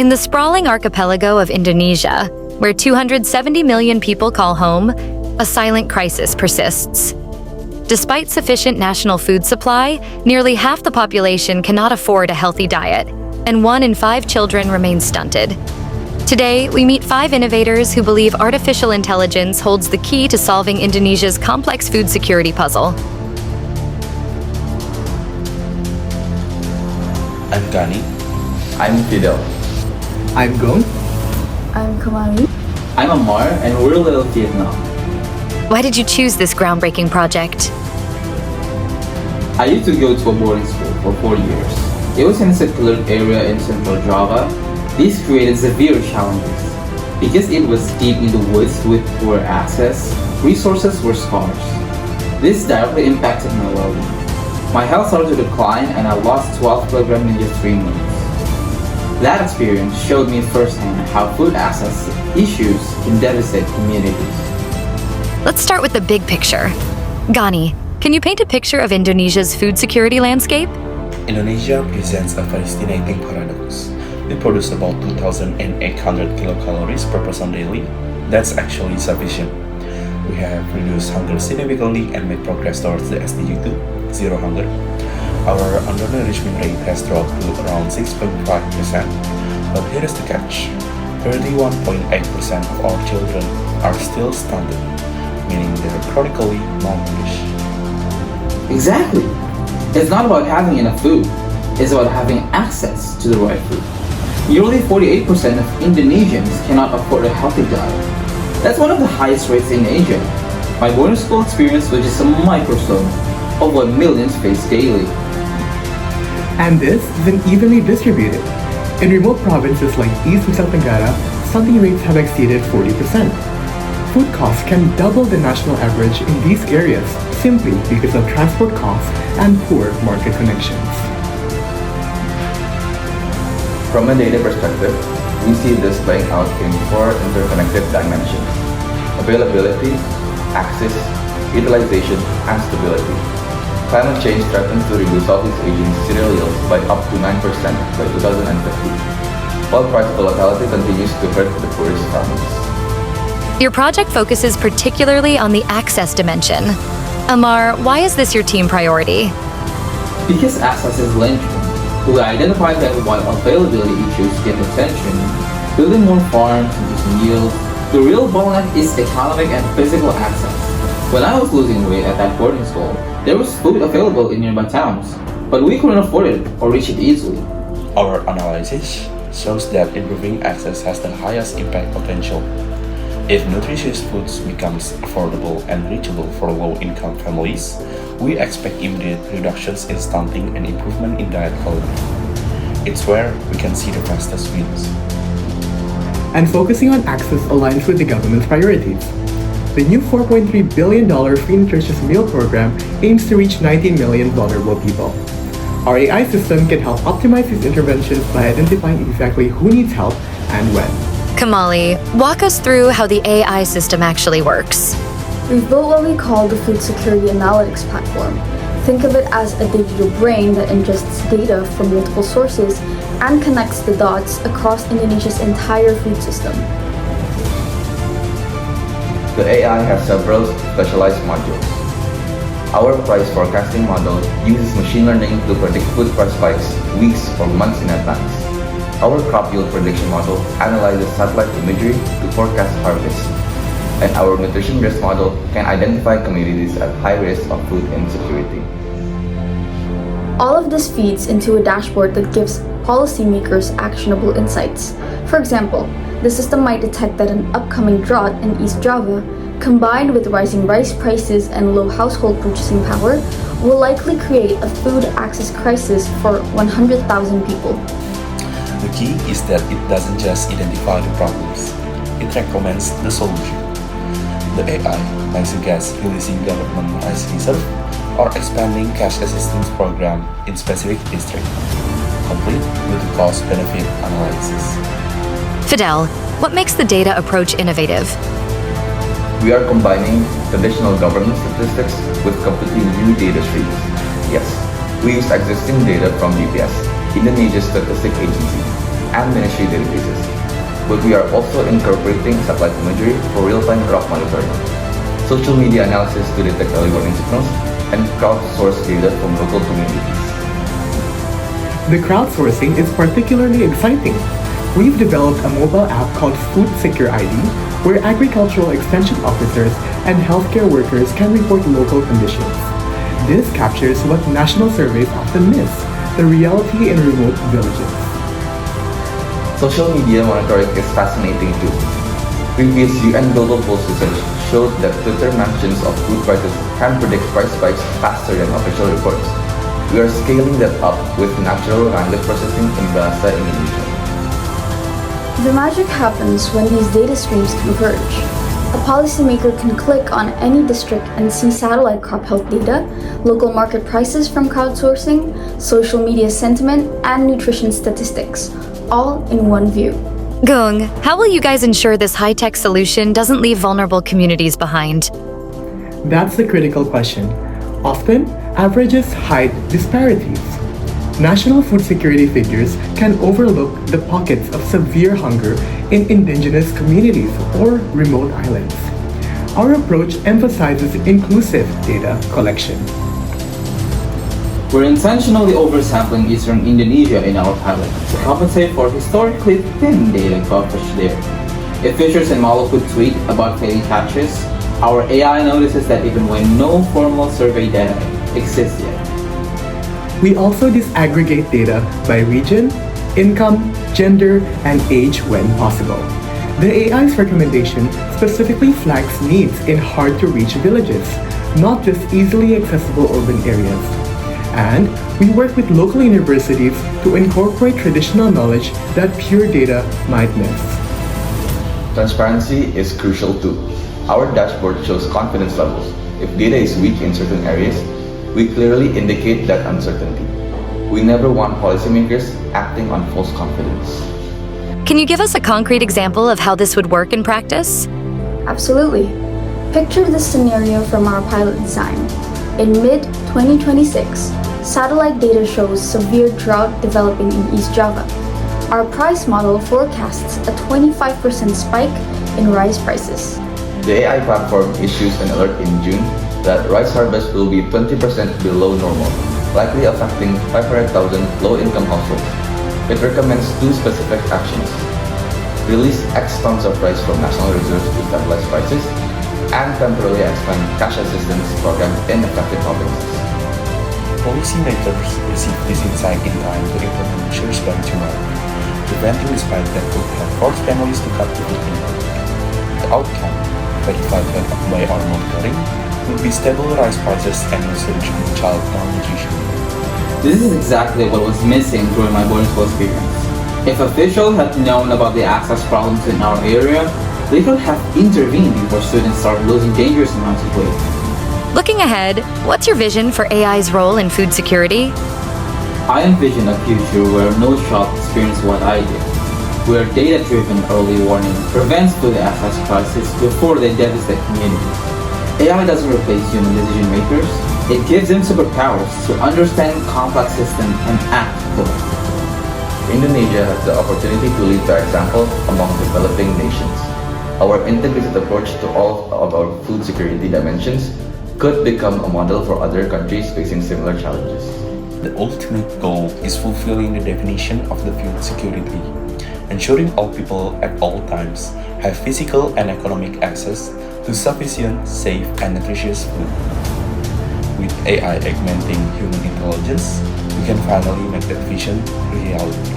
In the sprawling archipelago of Indonesia, where 270 million people call home, a silent crisis persists. Despite sufficient national food supply, nearly half the population cannot afford a healthy diet, and 1 in 5 children remain stunted. Today, we meet 5 innovators who believe artificial intelligence holds the key to solving Indonesia's complex food security puzzle. I'm Gani. I'm Fidel. I'm Gong. I'm Kamali. I'm Amar, and we're Little Vietnam. Why did you choose this groundbreaking project? I used to go to a boarding school for 4 years. It was in a secluded area in central Java. This created severe challenges. Because it was deep in the woods with poor access, resources were scarce. This directly impacted my well-being. My health started to decline and I lost 12 kilograms in just 3 months. That experience showed me firsthand how food access issues can devastate communities. Let's start with the big picture. Gani, can you paint a picture of Indonesia's food security landscape? Indonesia presents a fascinating paradox. We produce about 2,800 kilocalories per person daily. That's actually sufficient. We have reduced hunger significantly and made progress towards the SDG 2, zero hunger. Our undernourishment rate has dropped to around 6.5%. But here is the catch. 31.8% of our children are still stunted, meaning they're chronically malnourished. Exactly. It's not about having enough food. It's about having access to the right food. Nearly 48% of Indonesians cannot afford a healthy diet. That's one of the highest rates in Asia. My boarding school experience was just a microsome of what millions face daily. And this isn't evenly distributed. In remote provinces like East Nusa Tenggara, stunting rates have exceeded 40%. Food costs can double the national average in these areas simply because of transport costs and poor market connections. From a data perspective, we see this playing out in 4 interconnected dimensions: availability, access, utilization, and stability. Climate change threatens to reduce Southeast Asian cereal yields by up to 9% by 2050, while price volatility continues to hurt the poorest families. Your project focuses particularly on the access dimension. Amar, why is this your team priority? Because access is linchpin. We identified that while availability issues get attention, building more farms, increasing yields, the real bottleneck is economic and physical access. When I was losing weight at that boarding school, there was food available in nearby towns, but we couldn't afford it or reach it easily. Our analysis shows that improving access has the highest impact potential. If nutritious foods becomes affordable and reachable for low-income families, we expect immediate reductions in stunting and improvement in diet quality. It's where we can see the fastest wins. And focusing on access aligns with the government's priorities. The new $4.3 billion Free Nutritious Meal Program aims to reach 19 million vulnerable people. Our AI system can help optimize these interventions by identifying exactly who needs help and when. Kamali, walk us through how the AI system actually works. We've built what we call the Food Security Analytics Platform. Think of it as a digital brain that ingests data from multiple sources and connects the dots across Indonesia's entire food system. The AI has several specialized modules. Our price forecasting model uses machine learning to predict food price spikes weeks or months in advance. Our crop yield prediction model analyzes satellite imagery to forecast harvest. And our nutrition risk model can identify communities at high risk of food insecurity. All of this feeds into a dashboard that gives policymakers actionable insights. For example, the system might detect that an upcoming drought in East Java, combined with rising rice prices and low household purchasing power, will likely create a food access crisis for 100,000 people. The key is that it doesn't just identify the problems, it recommends the solution. The AI might suggest releasing government rice reserve or expanding cash assistance program in specific districts, complete with the cost-benefit analysis. Fidel, what makes the data approach innovative? We are combining traditional government statistics with completely new data streams. Yes, we use existing data from UPS, Indonesia's statistic agency, and ministry databases. But we are also incorporating satellite imagery for real-time crop monitoring, social media analysis to detect early warning signals, and crowdsourced data from local communities. The crowdsourcing is particularly exciting. We've developed a mobile app called Food Secure ID, where agricultural extension officers and healthcare workers can report local conditions. This captures what national surveys often miss, the reality in remote villages. Social media monitoring is fascinating too. Previous UN Global Pulse research showed that Twitter mentions of food prices can predict price spikes faster than official reports. We are scaling that up with natural language processing in Bahasa Indonesia. The magic happens when these data streams converge. A policymaker can click on any district and see satellite crop health data, local market prices from crowdsourcing, social media sentiment, and nutrition statistics, all in one view. Gung, how will you guys ensure this high-tech solution doesn't leave vulnerable communities behind? That's the critical question. Often, averages hide disparities. National food security figures can overlook the pockets of severe hunger in indigenous communities or remote islands. Our approach emphasizes inclusive data collection. We're intentionally oversampling eastern Indonesia in our pilot to compensate for historically thin data coverage there. If fishers in Maluku tweet about failing catches, our AI notices that even when no formal survey data exists yet. We also disaggregate data by region, income, gender, and age when possible. The AI's recommendation specifically flags needs in hard-to-reach villages, not just easily accessible urban areas. And we work with local universities to incorporate traditional knowledge that pure data might miss. Transparency is crucial too. Our dashboard shows confidence levels. If data is weak in certain areas, we clearly indicate that uncertainty. We never want policymakers acting on false confidence. Can you give us a concrete example of how this would work in practice? Absolutely. Picture this scenario from our pilot design. In mid-2026, satellite data shows severe drought developing in East Java. Our price model forecasts a 25% spike in rice prices. The AI platform issues an alert in June that rice harvest will be 20% below normal, likely affecting 500,000 low-income households. It recommends two specific actions: release X tons of rice from national reserves to stabilize prices, and temporarily expand cash assistance programs in affected provinces. Policymakers receive this insight in time to implement measures by tomorrow, preventing the spike that could have forced families to cut to food intake. The outcome, verified by our monitoring, would be stable rice prices and no surge in child malnutrition. This is exactly what was missing during my boarding school experience. If officials had known about the access problems in our area, they could have intervened before students started losing dangerous amounts of weight. Looking ahead, what's your vision for AI's role in food security? I envision a future where no child experiences what I did, where data-driven early warning prevents food access crises before they devastate communities. AI doesn't replace human decision makers. It gives them superpowers to understand complex systems and act proactively. Indonesia has the opportunity to lead by example among developing nations. Our integrated approach to all of our food security dimensions could become a model for other countries facing similar challenges. The ultimate goal is fulfilling the definition of the food security, ensuring all people at all times have physical and economic access to sufficient, safe, and nutritious food. With AI augmenting human intelligence, we can finally make that vision reality.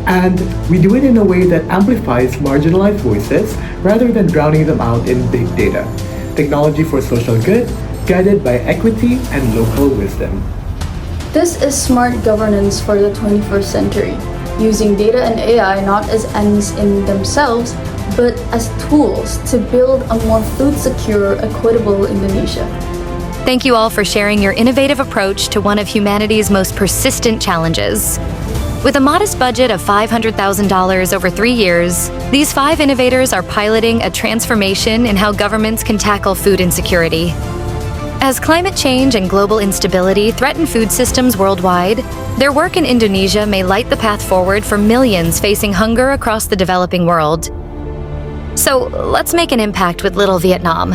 And we do it in a way that amplifies marginalized voices rather than drowning them out in big data. Technology for social good, guided by equity and local wisdom. This is smart governance for the 21st century, using data and AI not as ends in themselves, but as tools to build a more food-secure, equitable Indonesia. Thank you all for sharing your innovative approach to one of humanity's most persistent challenges. With a modest budget of $500,000 over 3 years, these 5 innovators are piloting a transformation in how governments can tackle food insecurity. As climate change and global instability threaten food systems worldwide, their work in Indonesia may light the path forward for millions facing hunger across the developing world. So let's make an impact with Little Vietnam.